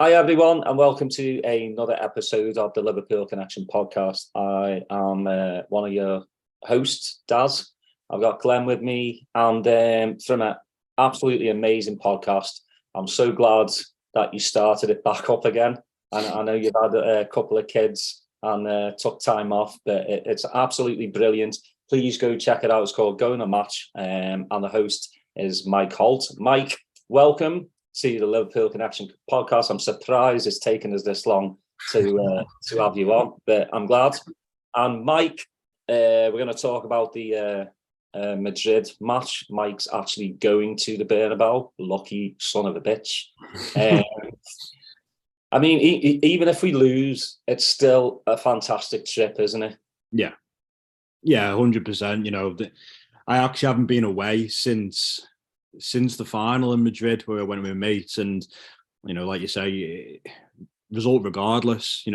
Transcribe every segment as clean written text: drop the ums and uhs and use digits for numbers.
Hi everyone, and welcome to another episode of the Liverpool Connection podcast. I am one of your hosts, Daz. I've got Glenn with me, and from an absolutely amazing podcast. I'm so glad that you started it back up again. And I know you've had a couple of kids and took time off, but it's absolutely brilliant. Please go check it out. It's called Going a Match, and the host is Mike Holt. Mike, welcome to the Liverpool Connection podcast. I'm surprised it's taken us this long to have you on, but I'm glad. And Mike, we're going to talk about the Madrid match. Mike's actually going to the Bernabeu. Lucky son of a bitch. I mean, even if we lose, it's still a fantastic trip, isn't it? Yeah, 100%. I actually haven't been away since the final in Madrid, where I went with mates, and like you say, result regardless.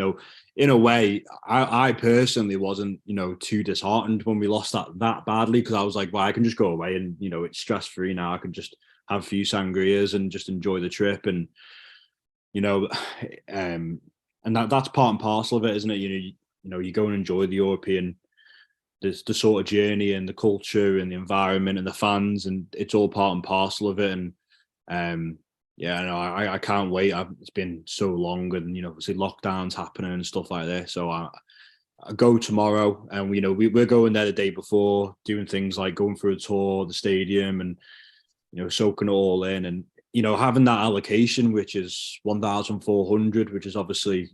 In a way, I personally wasn't too disheartened when we lost that badly, because I was like, well, I can just go away and it's stress free now. I can just have a few sangrias and just enjoy the trip, and and that's part and parcel of it, isn't it? You go and enjoy the European. There's the sort of journey and the culture and the environment and the fans, and it's all part and parcel of it. And I can't wait. It's been so long, and obviously lockdowns happening and stuff like this. So I go tomorrow, and we're going there the day before, doing things like going through a tour of the stadium and soaking it all in, and having that allocation, which is 1,400, which is obviously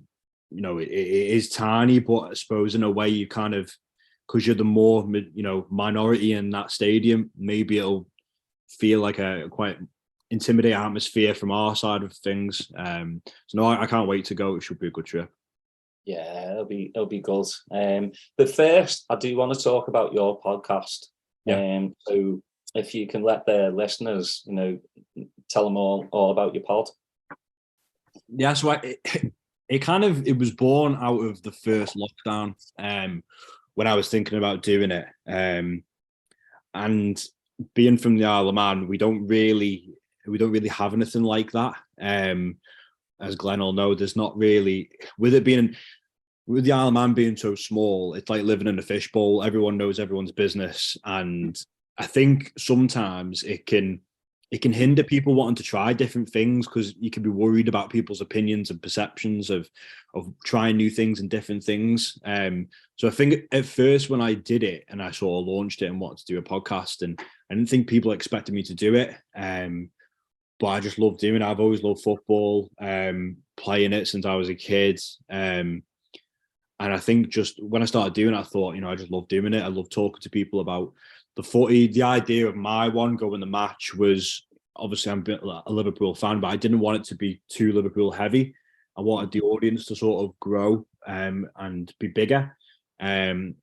it is tiny, but I suppose in a way you kind of, because you're the more minority in that stadium, maybe it'll feel like a quite intimidating atmosphere from our side of things. So no, I can't wait to go. It should be a good trip. Yeah, it'll be good. But first, I do want to talk about your podcast. Yeah. So if you can let the listeners, tell them all about your pod. Yeah, so it was born out of the first lockdown. When I was thinking about doing it, and being from the Isle of Man, we don't really have anything like that. As Glenn will know, there's not really, with the Isle of Man being so small, it's like living in a fishbowl. Everyone knows everyone's business, and I think sometimes it can hinder people wanting to try different things, because you can be worried about people's opinions and perceptions of trying new things and different things. So I think at first when I did it and I sort of launched it and wanted to do a podcast, and I didn't think people expected me to do it. But I just love doing it. I've always loved football, playing it since I was a kid. And I think just when I started doing it, I thought, I just love doing it. I love talking to people about the footy. The idea of my one going the match was, obviously I'm a Liverpool fan, but I didn't want it to be too Liverpool heavy. I wanted the audience to sort of grow and be bigger.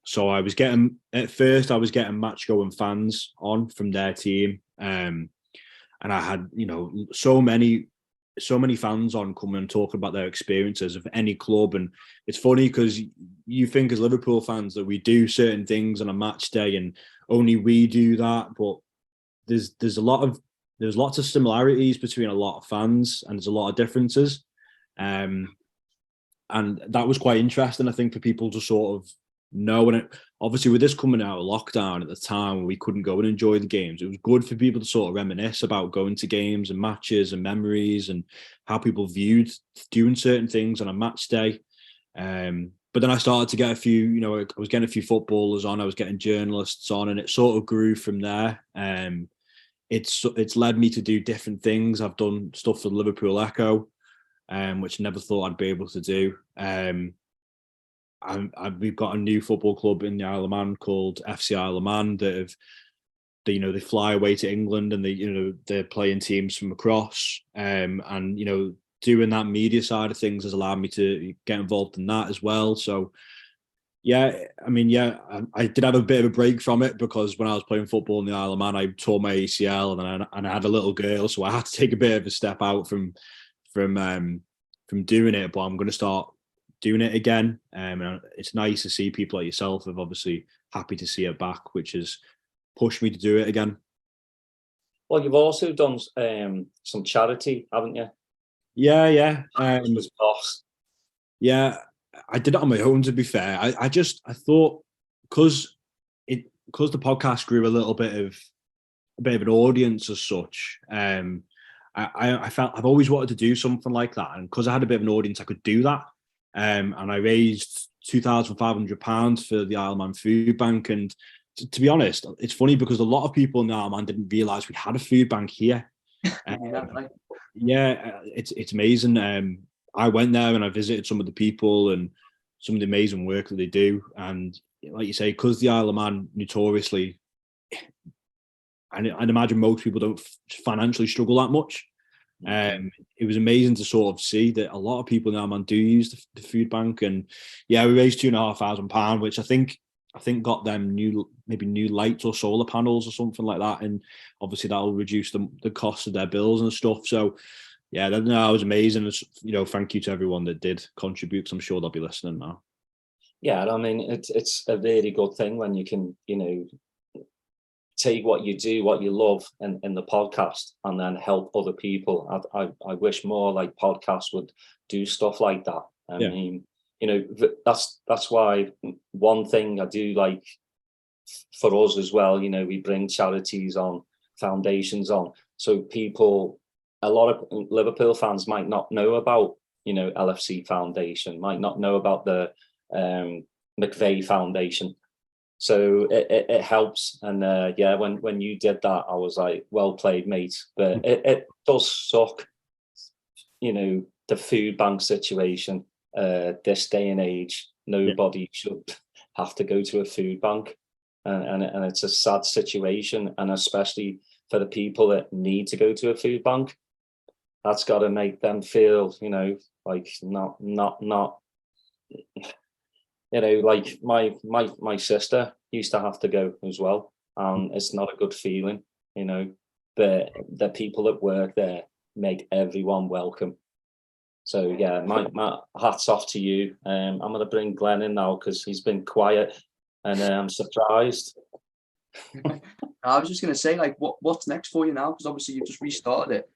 So I was getting match going fans on from their team. And I had, so many fans on coming and talking about their experiences of any club. And it's funny because you think as Liverpool fans that we do certain things on a match day and only we do that, but there's lots of similarities between a lot of fans, and there's a lot of differences. And that was quite interesting, I think, for people to sort of know. And obviously with this coming out of lockdown at the time, we couldn't go and enjoy the games. It was good for people to sort of reminisce about going to games and matches and memories and how people viewed doing certain things on a match day. But then I started to get a few, I was getting a few footballers on, I was getting journalists on, and it sort of grew from there. It's led me to do different things. I've done stuff for the Liverpool Echo, which I never thought I'd be able to do. We've got a new football club in the Isle of Man called FC Isle of Man they fly away to England, and they're playing teams from across. And doing that media side of things has allowed me to get involved in that as well. So I did have a bit of a break from it, because when I was playing football in the Isle of Man, I tore my ACL, and I had a little girl, so I had to take a bit of a step out from doing it. But I'm going to start doing it again. And it's nice to see people like yourself have obviously happy to see it back, which has pushed me to do it again. Well, you've also done some charity, haven't you? Yeah. Was boss. Yeah, I did it on my own. To be fair, I thought because the podcast grew a bit of an audience as such. I felt I've always wanted to do something like that, and because I had a bit of an audience, I could do that. And I raised £2,500 for the Isle of Man Food Bank. And to be honest, it's funny because a lot of people in the Isle of Man didn't realise we had a food bank here. Yeah, it's amazing. I went there and I visited some of the people and some of the amazing work that they do. And like you say, because the Isle of Man notoriously, and I'd imagine most people don't financially struggle that much. It was amazing to sort of see that a lot of people now, man, do use the food bank. And yeah, we raised £2,500, which I think got them new lights or solar panels or something like that. And obviously that'll reduce the cost of their bills and stuff. So yeah, that was amazing. Thank you to everyone that did contribute, because I'm sure they'll be listening now. Yeah, I mean, it's a really good thing when you can, take what you do, what you love in the podcast, and then help other people. I wish more like podcasts would do stuff like that. I mean, that's why one thing I do like for us as well, we bring charities on, foundations on, so people, a lot of Liverpool fans might not know about, LFC Foundation, might not know about the McVeigh Foundation. So it helps. And when you did that, I was like, well played, mate. But it does suck, the food bank situation. This day and age, nobody should have to go to a food bank. And it's a sad situation. And especially for the people that need to go to a food bank, that's got to make them feel, like not like my sister used to have to go as well. It's not a good feeling, but the people that work there make everyone welcome. So yeah, my hats off to you. I'm going to bring Glenn in now because he's been quiet, and I'm surprised. I was just going to say, like, what's next for you now? Because obviously you've just restarted it.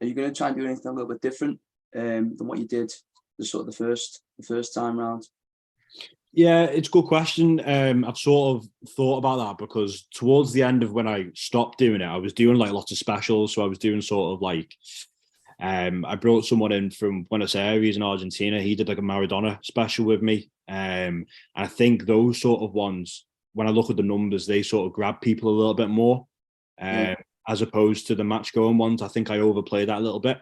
Are you going to try and do anything a little bit different than what you did the first time round? Yeah, it's a good question. I've sort of thought about that because towards the end of when I stopped doing it, I was doing like lots of specials. So I was doing sort of like, I brought someone in from Buenos Aires in Argentina. He did like a Maradona special with me. And I think those sort of ones, when I look at the numbers, they sort of grab people a little bit more, as opposed to the match going ones. I think I overplayed that a little bit.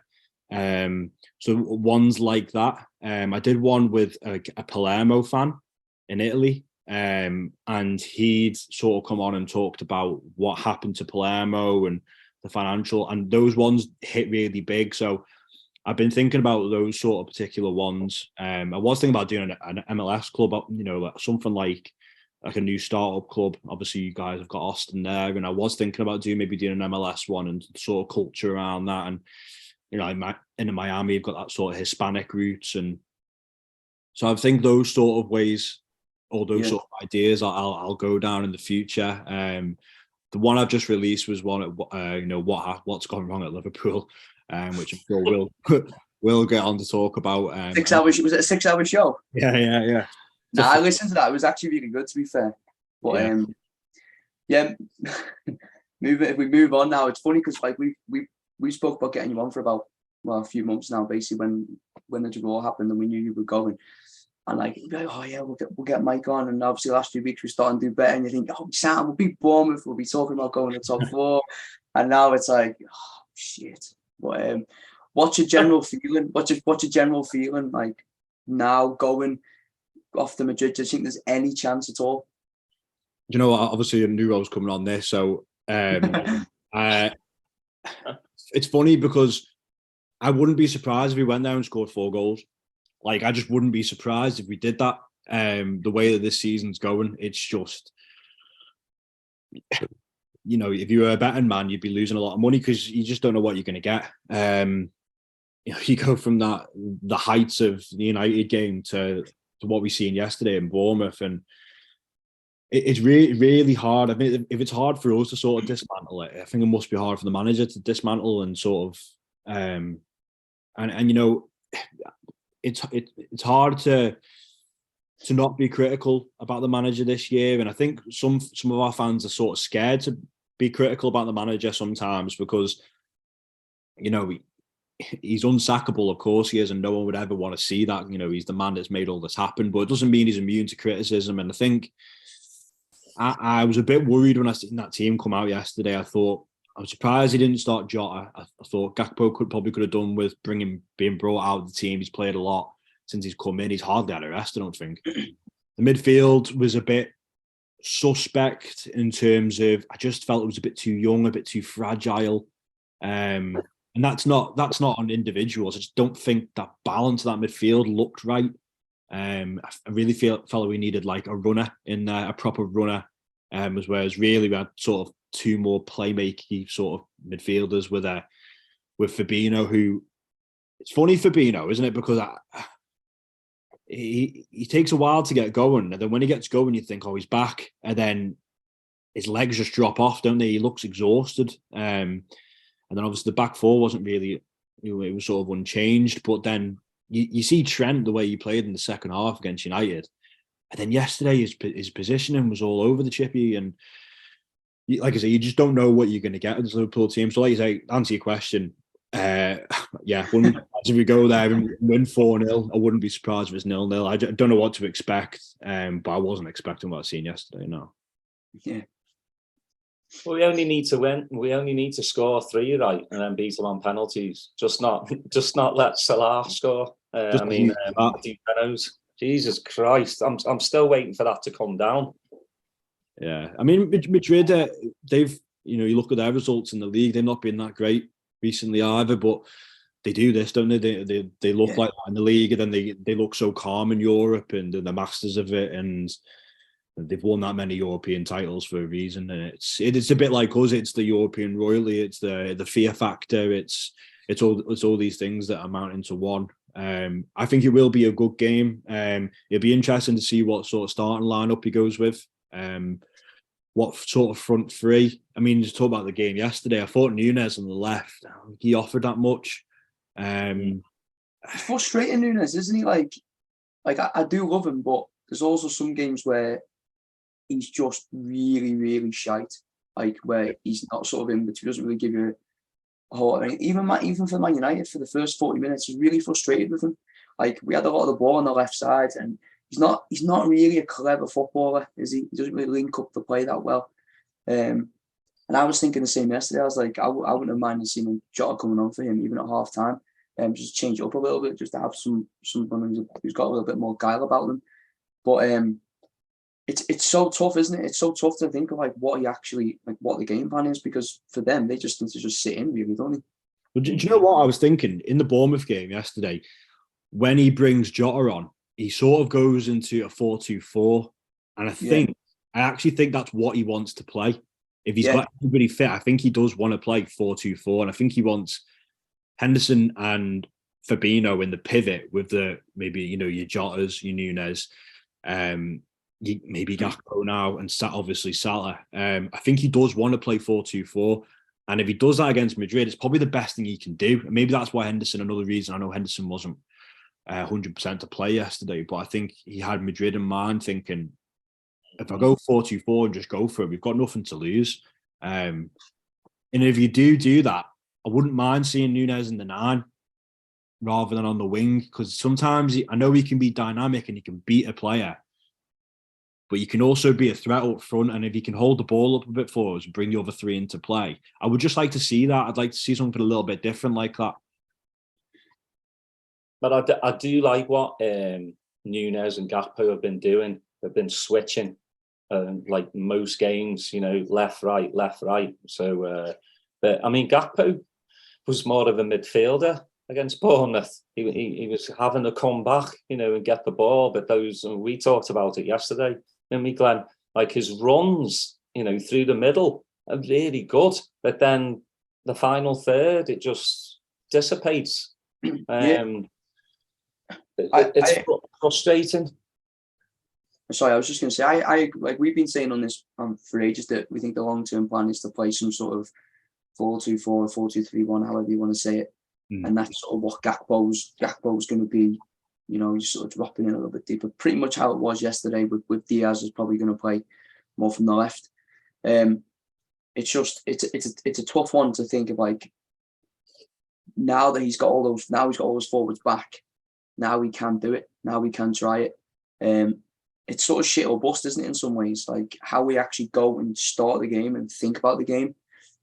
So ones like that. I did one with a Palermo fan in Italy, and he'd sort of come on and talked about what happened to Palermo and the financial, and those ones hit really big. So I've been thinking about those sort of particular ones. I was thinking about doing an MLS club, something like a new startup club. Obviously you guys have got Austin there, and I was thinking about doing an MLS one and sort of culture around that. And in Miami you've got that sort of Hispanic roots, and so I think those sort of ways, all those sort of ideas I'll go down in the future. The one I've just released was one what's gone wrong at Liverpool, which I'm sure we'll get on to talk about. 6 hours. Was it a 6-hour show? Yeah. No, I listened to that. It was actually really good, to be fair. But if we move on now, it's funny because like we spoke about getting you on for about a few months now, basically when the draw happened and we knew you were going. And like, oh yeah, we'll get Mike on. And obviously, the last few weeks we're starting to do better. And you think, oh, Sam, we'll be Bournemouth. We'll be talking about going to top 4. And now it's like, oh shit. But what's your general feeling? What's your general feeling like now going off to Madrid? Do you think there's any chance at all? You know, obviously a new role's coming on this, so it's funny because I wouldn't be surprised if we went there and scored 4 goals. Like, I just wouldn't be surprised if we did that. The way that this season's going, it's just, if you were a betting man, you'd be losing a lot of money because you just don't know what you're going to get. You go from the heights of the United game to what we seen yesterday in Bournemouth, and it's really, really hard. I mean, if it's hard for us to sort of dismantle it, I think it must be hard for the manager to dismantle and sort of And it's hard to not be critical about the manager this year. And I think some of our fans are sort of scared to be critical about the manager sometimes because, he's unsackable, of course he is, and no one would ever want to see that. He's the man that's made all this happen, but it doesn't mean he's immune to criticism. And I think I was a bit worried when I seen that team come out yesterday. I was surprised he didn't start Jota. I thought Gakpo could have done with being brought out of the team. He's played a lot since he's come in. He's hardly had a rest, I don't think. The midfield was a bit suspect in terms of, I just felt it was a bit too young, a bit too fragile. And that's not on individuals. I just don't think that balance of that midfield looked right. I really felt we needed like a runner in there, a proper runner. Whereas really we had sort of two more playmaking sort of midfielders with Fabinho, who, it's funny Fabinho, isn't it? Because he takes a while to get going, and then when he gets going, you think, oh, he's back, and then his legs just drop off, don't they? He looks exhausted. And then obviously the back four wasn't really, it was sort of unchanged. But then you see Trent, the way he played in the second half against United. And then yesterday, his positioning was all over the chippy. And like I say, you just don't know what you're going to get with this Liverpool team. So like you say, answer your question, wouldn't if we go there and win 4-0, I wouldn't be surprised if it's 0-0. I don't know what to expect, but I wasn't expecting what I seen yesterday, no. Yeah. Well, we only need to win. We only need to score 3 right and then beat them on penalties. Just not let Salah score. Jesus Christ, I'm still waiting for that to come down. Yeah, I mean Madrid, they've you look at their results in the league, they've not been that great recently either, but they do this, don't they? They look like that in the league, and then they look so calm in Europe, and they're the masters of it, and they've won that many European titles for a reason. And it's a bit like us. It's the European royalty. It's the fear factor. It's all these things that amount into one. I think it will be a good game. It'll be interesting to see what sort of starting lineup he goes with. What sort of front three. I mean, just talk about the game yesterday. I thought Nunes on the left, he offered that much. It's frustrating, Nunes, isn't he? Like I do love him, but there's also some games where he's just really, really shite. Like where he's not sort of in, but he doesn't really give you a whole. I mean, even for Man United for the first 40 minutes, I was really frustrated with him. Like we had a lot of the ball on the left side, and he's not really a clever footballer, is he? He doesn't really link up the play that well. And I was thinking the same yesterday. I was like, I wouldn't have minded seeing Jota coming on for him, even at half time. Just change it up a little bit, just to have someone who's got a little bit more guile about them. But it's so tough, isn't it? It's so tough to think of like what the game plan is, because for them they just need to just sit in, really, don't they? But do you know what I was thinking in the Bournemouth game yesterday? When he brings Jota on, he sort of goes into a 4-2-4, and I actually think that's what he wants to play. If he's got everybody fit, I think he does want to play 4-2-4, and I think he wants Henderson and Fabinho in the pivot with the maybe your Jotas, your Nunes, maybe Gakpo now, and obviously Salah. I think he does want to play 4-2-4, and if he does that against Madrid, it's probably the best thing he can do. And maybe that's why Henderson. Another reason I know Henderson wasn't 100% to play yesterday, but I think he had Madrid in mind, thinking, if I go 4-2-4 and just go for it, we've got nothing to lose. And if you do that, I wouldn't mind seeing Nunes in the 9 rather than on the wing, because sometimes I know he can be dynamic and he can beat a player, but you can also be a threat up front. And if he can hold the ball up a bit for us and bring the other 3 into play, I would just like to see that. I'd like to see something a little bit different like that. But I do like what Nunes and Gakpo have been doing. They've been switching, like most games, left, right. So, but I mean, Gakpo was more of a midfielder against Bournemouth. He was having to come back, and get the ball. But we talked about it yesterday, didn't we, Glenn? Like his runs, through the middle are really good, but then the final third, it just dissipates. It's frustrating. Sorry, I was just going to say, I like we've been saying on this for ages that we think the long-term plan is to play some sort of 4-2-4 or 4-2-3-1, however you want to say it. and that's sort of what Gakpo's going to be. You know, he's sort of dropping in a little bit deeper. Pretty much how it was yesterday with Diaz is probably going to play more from the left. It's just it's a tough one to think of, like, now he's got all those forwards back. Now he can do it. Now we can try it. It's sort of shit or bust, isn't it, in some ways? Like, how we actually go and start the game and think about the game.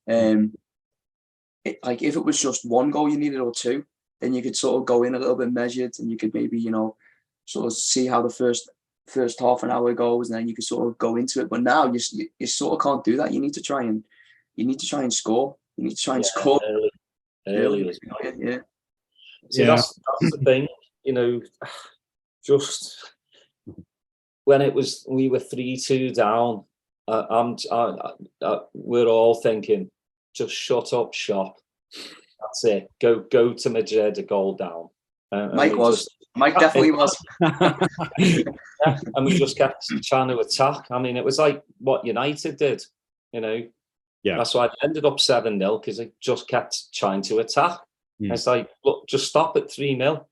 Like, if it was just one goal you needed or two, then you could sort of go in a little bit measured, and you could maybe, you know, sort of see how the first half an hour goes, and then you could sort of go into it. But now you sort of can't do that. You need to try and score. You need to try and score early as well. Yeah. See, that's the thing, you know. Just when we were 3-2 down, we're all thinking, just shut up shop. That's it. Go to Madrid, a goal down. Mike definitely was. Yeah, and we just kept trying to attack. I mean, it was like what United did, you know. Yeah. That's why it ended up 7-0, because it just kept trying to attack. It's like, look, just stop at 3-0.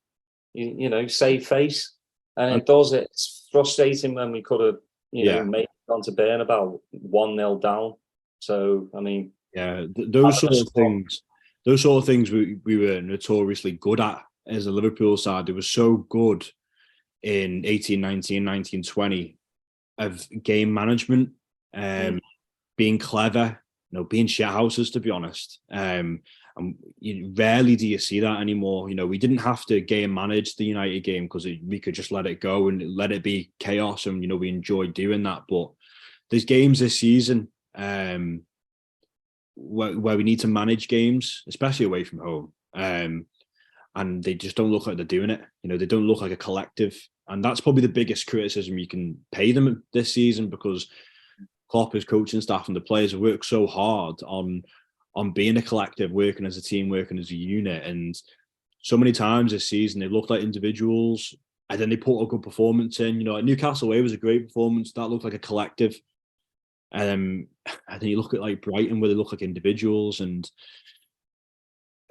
You know, save face. And it does. It's frustrating when we could have, you know, made it on to Bernabeu 1-0 down. So, I mean, those sort of things we were notoriously good at as a Liverpool side. They were so good in 18-19, 19-20 of game management, being clever, you know, being shithouses, to be honest. And rarely do you see that anymore. You know, we didn't have to game manage the United game because we could just let it go and let it be chaos, and, you know, we enjoyed doing that. But there's games this season where we need to manage games, especially away from home, and they just don't look like they're doing it. You know, they don't look like a collective, and that's probably the biggest criticism you can pay them this season, because Klopp, his coaching staff, and the players have worked so hard on being a collective, working as a team, working as a unit. And so many times this season, they looked like individuals, and then they put a good performance in. You know, at Newcastle away was a great performance. That looked like a collective. And then you look at like Brighton, where they look like individuals. And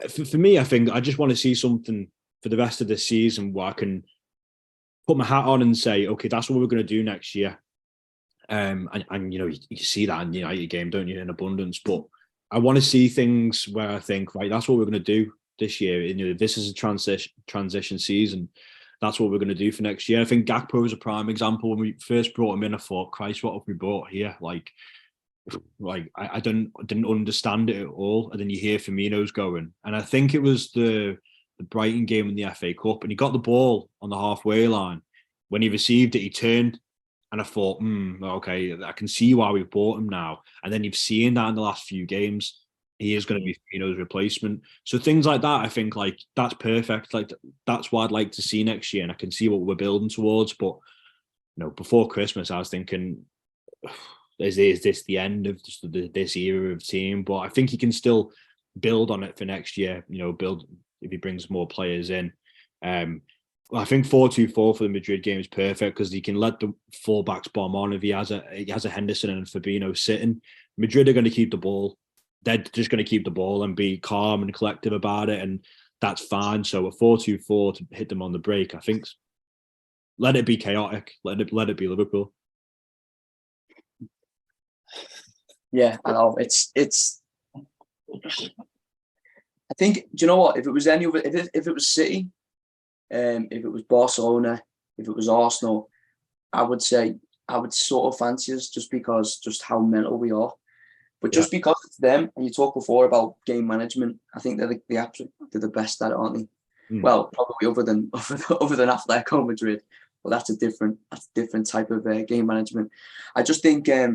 for me, I think I just want to see something for the rest of the season where I can put my hat on and say, okay, that's what we're going to do next year. And you know, you see that in the United game, don't you, in abundance. But I want to see things where I think, right, that's what we're going to do this year. You know, this is a transition season. That's what we're going to do for next year. I think Gakpo is a prime example. When we first brought him in, I thought, Christ, what have we brought here? Like I didn't understand it at all. And then you hear Firmino's going, and I think it was the Brighton game in the FA Cup, and he got the ball on the halfway line. When he received it, he turned. And I thought, okay, I can see why we've bought him now. And then you've seen that in the last few games. He is going to be Firmino's replacement. So things like that, I think, like, that's perfect. Like, that's what I'd like to see next year. And I can see what we're building towards. But, you know, before Christmas, I was thinking, is this the end of this era of team? But I think he can still build on it for next year. You know, build if he brings more players in. I think 4-2-4 for the Madrid game is perfect, because he can let the fullbacks bomb on if he has a Henderson and Fabinho sitting. Madrid are going to keep the ball. They're just going to keep the ball and be calm and collective about it, and that's fine. So a 4-2-4 to hit them on the break, I think, let it be chaotic. Let it be Liverpool. Yeah, I know. It's. I think. Do you know what? If it was any other, if it was City, if it was Barcelona, if it was Arsenal, I would say I would sort of fancy us, just because just how mental we are. But just because it's them, and you talked before about game management, I think they're the best at it, aren't they? Well, probably other than Atletico Madrid, but that's a different type of game management. I just think, I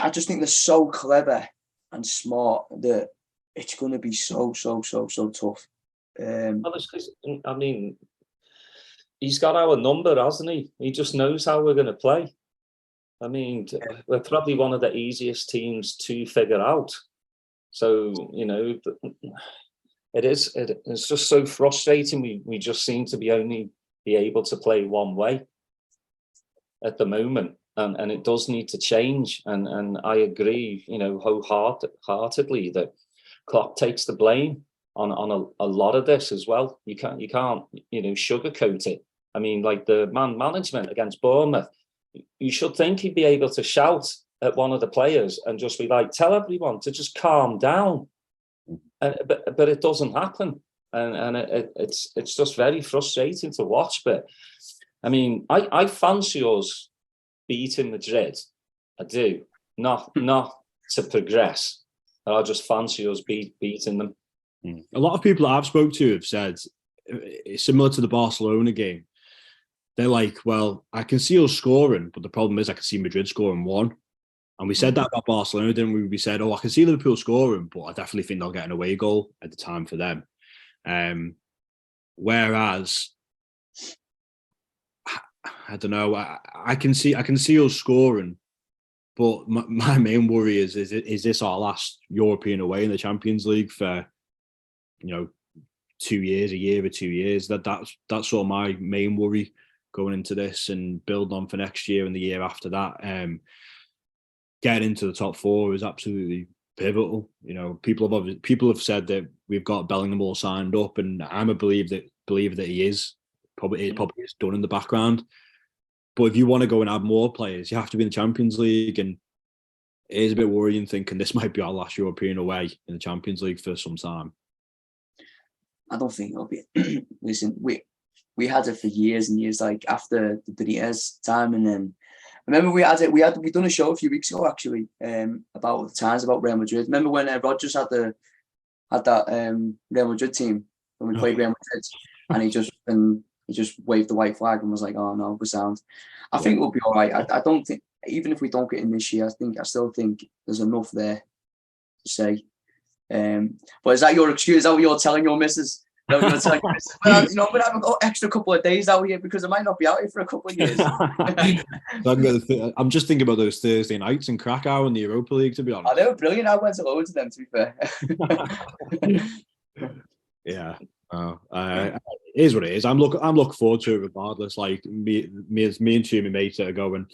just think they're so clever and smart that it's going to be so tough. I mean, he's got our number, hasn't he? He just knows how we're going to play. I mean, we're probably one of the easiest teams to figure out. So, you know, it's just so frustrating. We just seem to only be able to play one way at the moment. And it does need to change. And I agree, you know, wholeheartedly that Klopp takes the blame. a lot of this as well. You can't sugarcoat it. I mean, like the man management against Bournemouth, you should think he'd be able to shout at one of the players and just be like, tell everyone to just calm down. But it doesn't happen. And it's just very frustrating to watch. But I mean, I fancy us beating Madrid. I do. Not to progress. I just fancy us beating them. A lot of people that I've spoke to have said, similar to the Barcelona game, they're like, well, I can see us scoring, but the problem is I can see Madrid scoring one. And we said that about Barcelona, didn't we? We said, I can see Liverpool scoring, but I definitely think they'll get an away goal at the time for them. Whereas, I don't know, I can see us scoring, but my main worry is this our last European away in the Champions League for, 2 years, a year or 2 years? That's sort of my main worry going into this, and build on for next year and the year after that. Getting into the top four is absolutely pivotal. People have said that we've got Bellingham all signed up, and I'm a believer that he is. Probably is done in the background. But if you want to go and add more players, you have to be in the Champions League, and it is a bit worrying thinking this might be our last European away in the Champions League for some time. I don't think it'll be. Listen, we had it for years and years, like after the Benitez time, and then I remember we done a show a few weeks ago actually, about the times about Real Madrid. Remember when Rodgers had that Real Madrid team when we played Real Madrid, and he just waved the white flag and was like, "Oh no, we're sound." I think we'll be all right. I don't think, even if we don't get in this year, I still think there's enough there to say. But is that your excuse? Is that what you're telling your missus? Well, but I've got extra couple of days out here because I might not be out here for a couple of years. I'm just thinking about those Thursday nights in Krakow in the Europa League, to be honest. I know, brilliant. I went to loads of them, to be fair. Yeah. It is what it is. I'm looking forward to it regardless. Like me and two of my mates are going,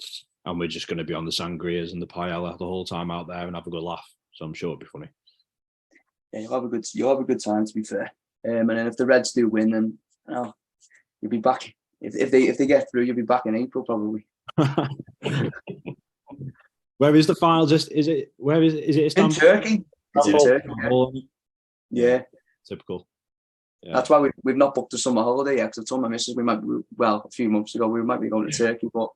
and we're just going to be on the sangrias and the paella the whole time out there and have a good laugh. So I'm sure it'll be funny. Yeah, you'll have a good time, to be fair. And then if the Reds do win, then you'll be back. If they get through, you'll be back in April probably. Where is the final? Is it Istanbul? In Turkey. It's in Turkey. Yeah. Typical. Yeah. That's why we've not booked a summer holiday yet. Because I told my missus a few months ago we might be going to Turkey, but.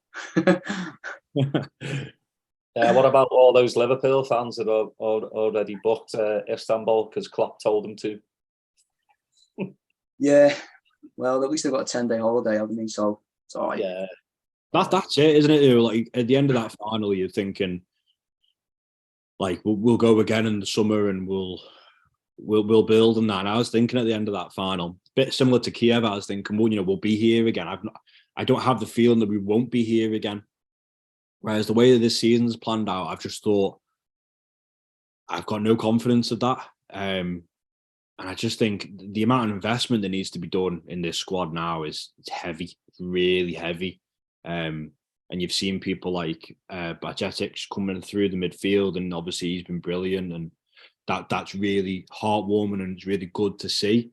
What about all those Liverpool fans that are already booked Istanbul because Klopp told them to? Yeah, well, at least they've got a 10-day holiday, haven't they? So it's all right. Yeah, that's it, isn't it? Like at the end of that final, you're thinking, like, we'll go again in the summer and we'll build on that. And I was thinking at the end of that final, a bit similar to Kiev. I was thinking, well, we'll be here again. I don't have the feeling that we won't be here again. Whereas the way that this season's planned out, I've just thought I've got no confidence of that. And I just think the amount of investment that needs to be done in this squad now is heavy, really heavy. And you've seen people like Bajcetic coming through the midfield, and obviously he's been brilliant, and that's really heartwarming and it's really good to see.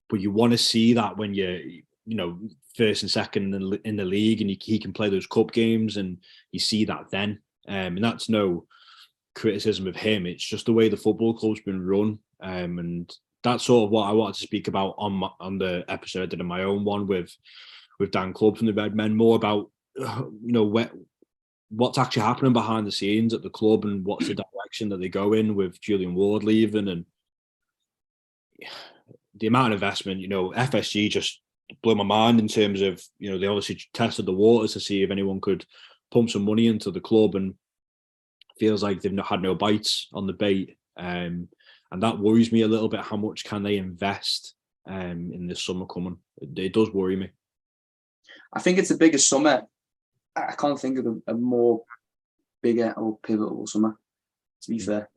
But you want to see that when you're, first and second in the league, and he can play those cup games, and you see that then. And that's no criticism of him. It's just the way the football club's been run, and that's sort of what I wanted to speak about on the episode I did in my own one with Dan Clubb from the Red Men, more about what's actually happening behind the scenes at the club and what's the direction that they go in with Julian Ward leaving, and the amount of investment. FSG just blew my mind in terms of, they obviously tested the waters to see if anyone could pump some money into the club, and feels like they've had no bites on the bait. And that worries me a little bit. How much can they invest in this summer coming? It does worry me. I think it's the biggest summer. I can't think of a more bigger or pivotal summer, to be fair.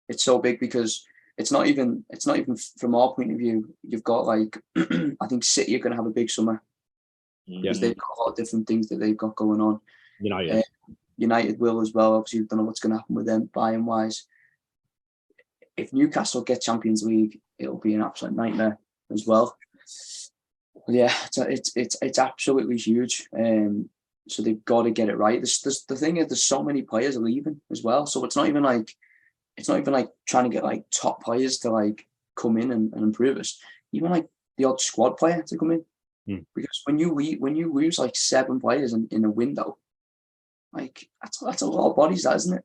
It's so big because it's not even from our point of view. You've got like, I think City are going to have a big summer because they've got a lot of different things that they've got going on. United will as well. Obviously, we don't know what's going to happen with them buying wise. If Newcastle get Champions League, it'll be an absolute nightmare as well. But yeah, it's absolutely huge. So they've got to get it right. The thing is, there's so many players leaving as well. So it's not even like trying to get like top players to like come in and improve us. Even like the odd squad player to come in. Because when you lose like 7 players in a window, like that's a lot of bodies, that isn't it?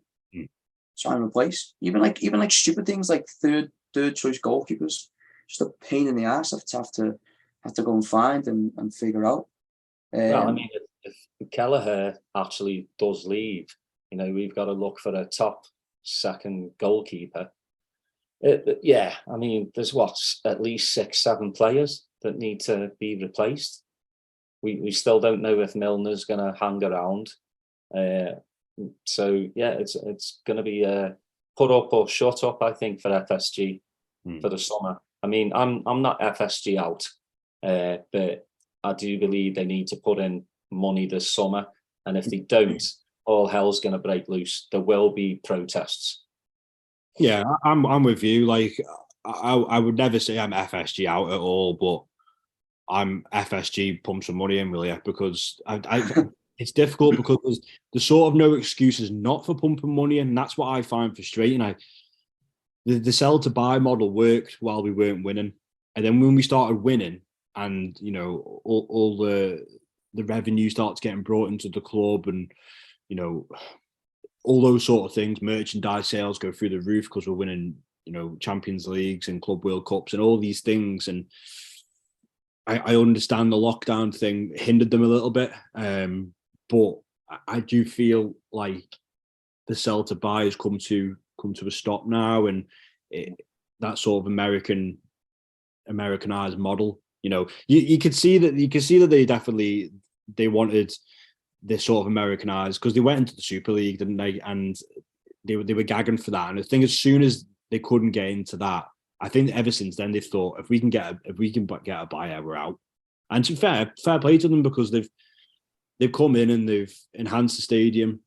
Trying to replace even like stupid things like third choice goalkeepers, just a pain in the ass have to go and find and figure out. Well, I mean, if Kelleher actually does leave, we've got to look for a top second goalkeeper. Yeah, I mean, there's at least 6-7 players that need to be replaced. We still don't know if Milner's going to hang around. So yeah, it's going to be put up or shut up, I think, for FSG for the summer. I mean, I'm not FSG out, but I do believe they need to put in money this summer, and if they don't, all hell's going to break loose. There will be protests. Yeah, I'm with you. Like, I would never say I'm FSG out at all, but I'm FSG pump some money in, will you? Because it's difficult because there's sort of no excuses not for pumping money in. And that's what I find frustrating. The sell to buy model worked while we weren't winning, and then when we started winning, and all the revenue starts getting brought into the club, and all those sort of things, merchandise sales go through the roof because we're winning, Champions Leagues and Club World Cups and all these things. And I understand the lockdown thing hindered them a little bit, but I do feel like the sell to buy has come to a stop now, and that sort of Americanized model. You could see that they wanted this sort of Americanized because they went into the Super League, didn't they? And they were gagging for that. And I think as soon as they couldn't get into that, I think ever since then they've thought if we can get a buyer, we're out. And to be fair play to them, because they've come in and they've enhanced the stadium,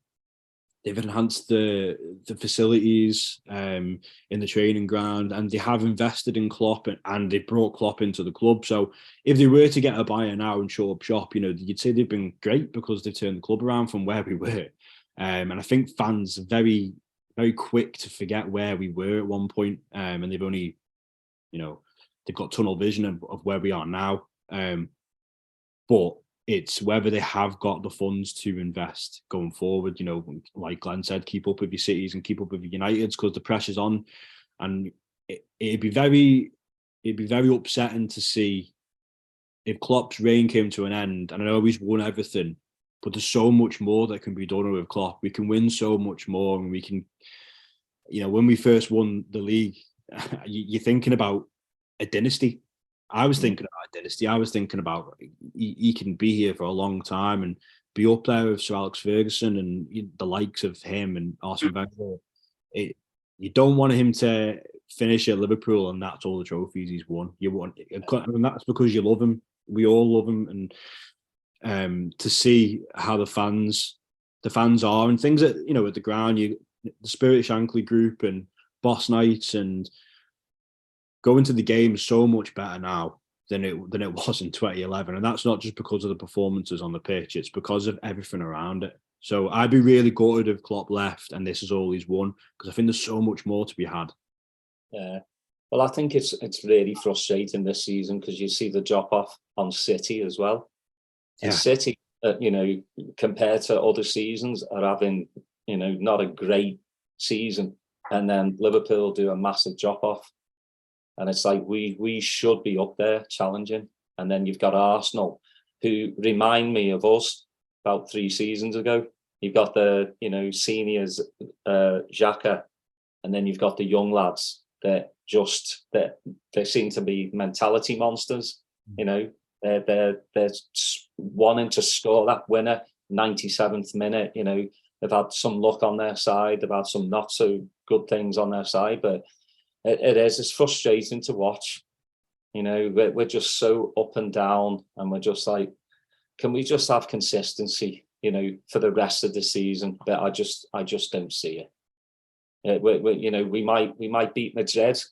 they've enhanced the facilities in the training ground, and they have invested in Klopp, and they brought Klopp into the club. So if they were to get a buyer now and show up shop, you'd say they've been great because they've turned the club around from where we were. And I think fans are very, very quick to forget where we were at one point, and they've only, they've got tunnel vision of where we are now. But it's whether they have got the funds to invest going forward. Like Glenn said, keep up with your Cities and keep up with your Uniteds, because the pressure's on, and it'd be very upsetting to see if Klopp's reign came to an end. And I know he's won everything, but there's so much more that can be done with Klopp. We can win so much more, and we can, when we first won the league, you're thinking about a dynasty. I was thinking about a dynasty. I was thinking about he can be here for a long time and be up there with Sir Alex Ferguson and the likes of him and Arsene Wenger. You don't want him to finish at Liverpool and that's all the trophies he's won. And that's because you love him. We all love him, and to see how the fans are and things that at the ground, the Spirit Shankly group and Boss Nights and going to the game is so much better now than it was in 2011, and that's not just because of the performances on the pitch; it's because of everything around it. So I'd be really gutted if Klopp left and this is all he's won, because I think there's so much more to be had. Yeah, well, I think it's really frustrating this season because you see the drop off on City as well. And City, compared to other seasons, are having not a great season, and then Liverpool do a massive drop off. And it's like we should be up there challenging. And then you've got Arsenal, who remind me of us about 3 seasons ago. You've got the seniors, Xhaka, and then you've got the young lads that they seem to be mentality monsters. They're wanting to score that winner 97th minute. They've had some luck on their side. They've had some not so good things on their side, but it's frustrating to watch. We're just so up and down, and we're just like, can we just have consistency, for the rest of the season? But I just don't see it. We might beat Madrid,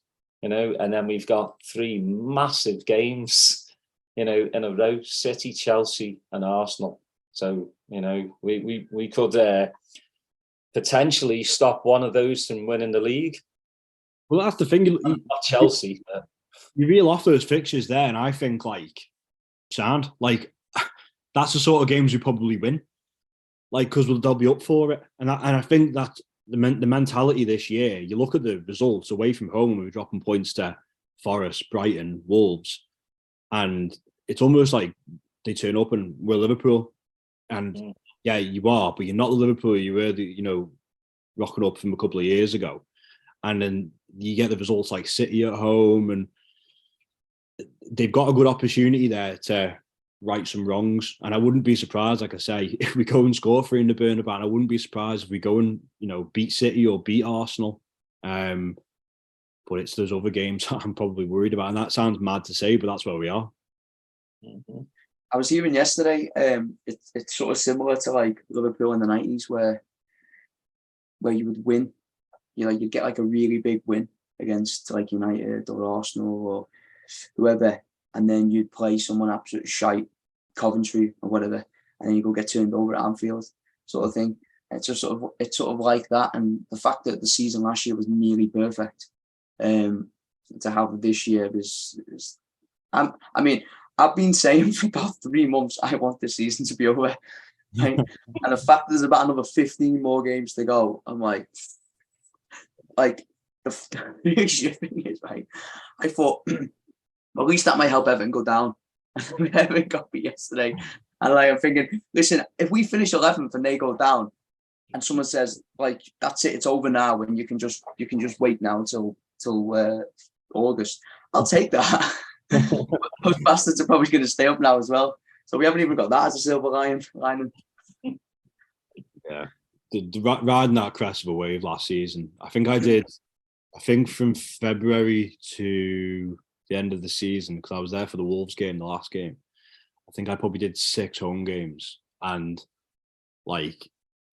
and then we've got 3 massive games, in a row: City, Chelsea, and Arsenal. So, we could potentially stop one of those from winning the league. Well, that's the thing. Not Chelsea. But You reel off those fixtures there, and I think sound that's the sort of games we probably win, because they'll be up for it. And I think that the mentality this year. You look at the results away from home, we were dropping points to Forest, Brighton, Wolves, and it's almost like they turn up and we're Liverpool, and yeah, you are, but you're not the Liverpool you were, rocking up from a couple of years ago. And then you get the results like City at home, and they've got a good opportunity there to right some wrongs. And I wouldn't be surprised, like I say, if we go and score 3 in the Bernabeu. And I wouldn't be surprised if we go and beat City or beat Arsenal. But it's those other games I'm probably worried about, and that sounds mad to say, but that's where we are. Mm-hmm. I was hearing yesterday, it's sort of similar to like Liverpool in the 90s, where you would win. You'd get like a really big win against like United or Arsenal or whoever, and then you'd play someone absolute shite, Coventry or whatever, and then you go get turned over at Anfield, sort of thing. It's just sort of like that. And the fact that the season last year was nearly perfect, to have this year is I mean, I've been saying for about 3 months I want this season to be over, right? And the fact there's about another 15 more games to go, I'm like the issue thing is, right, I thought, well, at least that might help Everton go down. Everton got beat yesterday, and I'm thinking, listen, if we finish 11th and they go down, and someone says that's it, it's over now, and you can just wait now until August, I'll take that. Those bastards are probably going to stay up now as well, so we haven't even got that as a silver lining. Yeah. Riding that crest of a wave last season, I think from February to the end of the season, because I was there for the Wolves game, the last game, I think I probably did 6 home games, and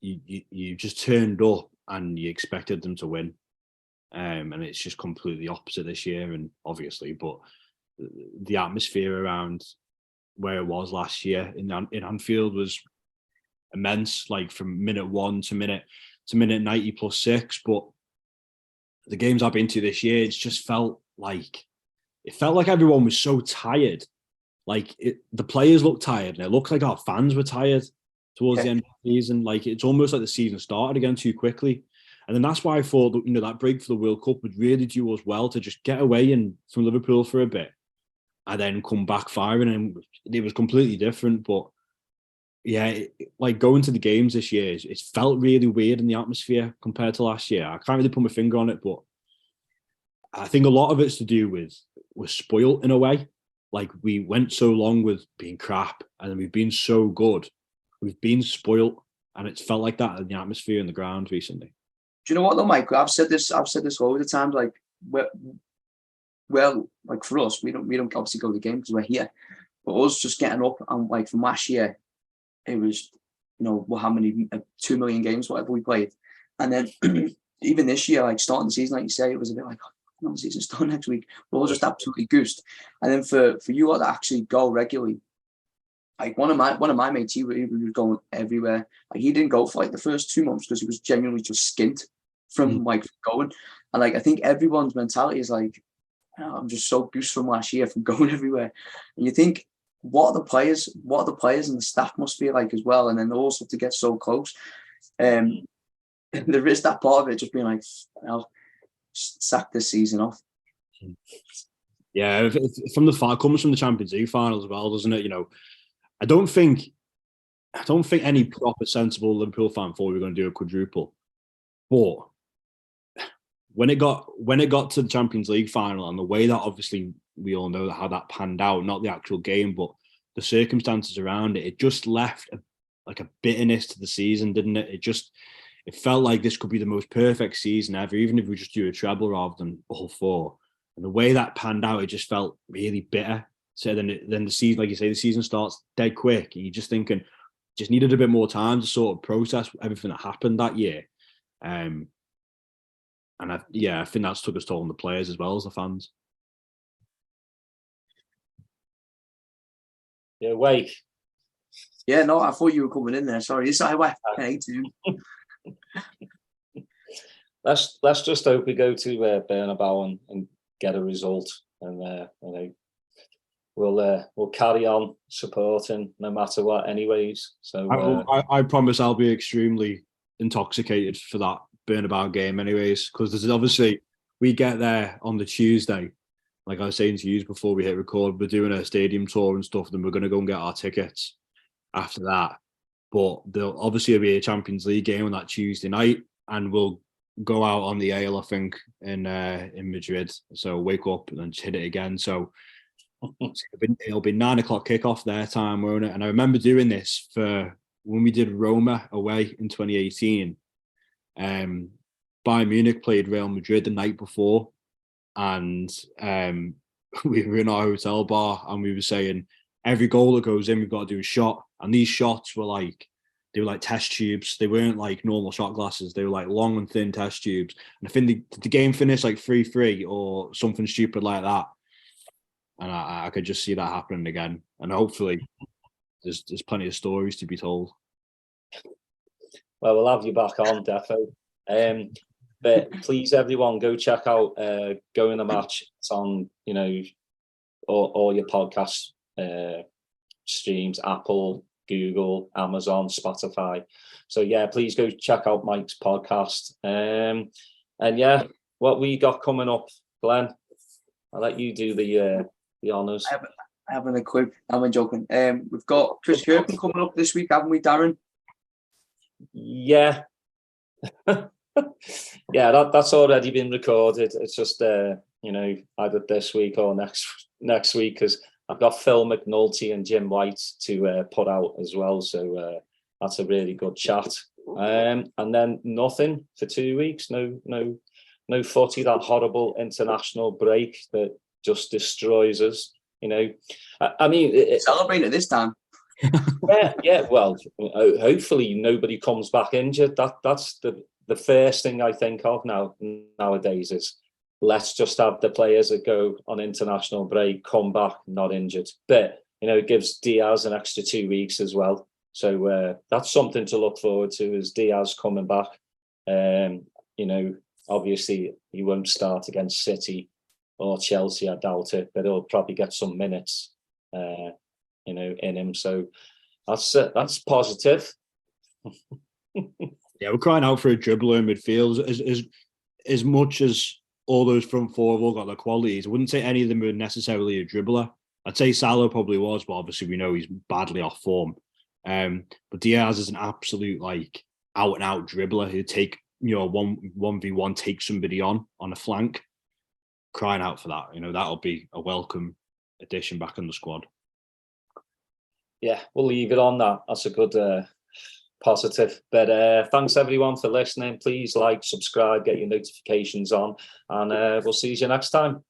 you just turned up and you expected them to win, and it's just completely opposite this year. And obviously, but the atmosphere around where it was last year in Anfield was immense, from minute 1 to minute 90 plus 6. But the games I've been to this year, it's just felt like everyone was so tired. The players looked tired, and it looked like our fans were tired towards the end of the season. It's almost like the season started again too quickly. And then that's why I thought that, that break for the World Cup would really do us well, to just get away from Liverpool for a bit and then come back firing. And it was completely different. But yeah, going to the games this year, it's felt really weird in the atmosphere compared to last year. I can't really put my finger on it, but I think a lot of it's to do with we're spoiled in a way. We went so long with being crap, and then we've been so good. We've been spoiled, and it's felt like that in the atmosphere in the ground recently. Do you know what though, Mike? I've said this loads of times. Well, for us, we don't obviously go to the game because we're here. But us just getting up, and from last year, it was, how many 2 million games, whatever we played, and then even this year, starting the season, like you say, it was a bit the season's done next week. We're all just absolutely goosed. And then for you all to actually go regularly, one of my mates, he was going everywhere. He didn't go for the first 2 months because he was genuinely just skint from going. And I think everyone's mentality is I'm just so goosed from last year from going everywhere. And you think, what are the players and the staff must feel like as well? And then also to get so close. There is that part of it just being sack this season off. Yeah, from it comes from the Champions League final as well, doesn't it? I don't think any proper sensible Liverpool fan thought we were going to do a quadruple. But when it got to the Champions League final, and the way that obviously we all know how that panned out, not the actual game, but the circumstances around it, it just left a bitterness to the season, didn't it? It felt like this could be the most perfect season ever, even if we just do a treble rather than all 4. And the way that panned out, it just felt really bitter. So then the season, like you say, the season starts dead quick. And you're just thinking, just needed a bit more time to sort of process everything that happened that year. And I think that's took its toll on the players as well as the fans. Yeah, Wake. Yeah, no, I thought you were coming in there. Sorry, it's I hate you. Let's just hope we go to Bernabeu and get a result, and we'll carry on supporting no matter what, anyways. So I promise I'll be extremely intoxicated for that Bernabeu game, anyways, because there's obviously we get there on the Tuesday. Like I was saying to you before we hit record, we're doing a stadium tour and stuff. Then we're going to go and get our tickets after that. But there'll obviously be a Champions League game on that Tuesday night, and we'll go out on the ale, I think, in Madrid. So wake up and then just hit it again. So it'll be 9 o'clock kickoff their time, won't it? And I remember doing this for when we did Roma away in 2018. Bayern Munich played Real Madrid the night before, and we were in our hotel bar and we were saying every goal that goes in, we've got to do a shot. And these shots were like, they were like test tubes. They weren't like normal shot glasses. They were like long and thin test tubes. And I think the game finished like 3-3 or something stupid like that. And I could just see that happening again. And hopefully there's plenty of stories to be told. Well, we'll have you back on, defo. But please, everyone, go check out Go in the Match. It's on, all your podcast streams, Apple, Google, Amazon, Spotify. So yeah, please go check out Mike's podcast. And yeah, what we got coming up, Glenn? I'll let you do the honours. Having a quick, I'm joking. We've got Chris Kirkman coming up this week, haven't we, Darren? Yeah. Yeah, that's already been recorded. It's just either this week or next week, because I've got Phil McNulty and Jim White to put out as well. So that's a really good chat. And then nothing for 2 weeks. No footy. That horrible international break that just destroys us. I mean, celebrate it this time. Yeah. Well, hopefully nobody comes back injured. That's the first thing I think of nowadays is let's just have the players that go on international break come back not injured. But it gives Diaz an extra 2 weeks as well. So that's something to look forward to, is Diaz coming back. Obviously he won't start against City or Chelsea, I doubt it, but he'll probably get some minutes in him. So that's positive. Yeah, we're crying out for a dribbler in midfield. As much as all those front four have all got their qualities, I wouldn't say any of them are necessarily a dribbler. I'd say Salah probably was, but obviously we know he's badly off form. But Diaz is an absolute out and out dribbler who'd take 1v1, take somebody on a flank. Crying out for that. That'll be a welcome addition back in the squad. Yeah, we'll leave it on that. That's a good positive. But thanks everyone for listening. Please like, subscribe, get your notifications on, and we'll see you next time.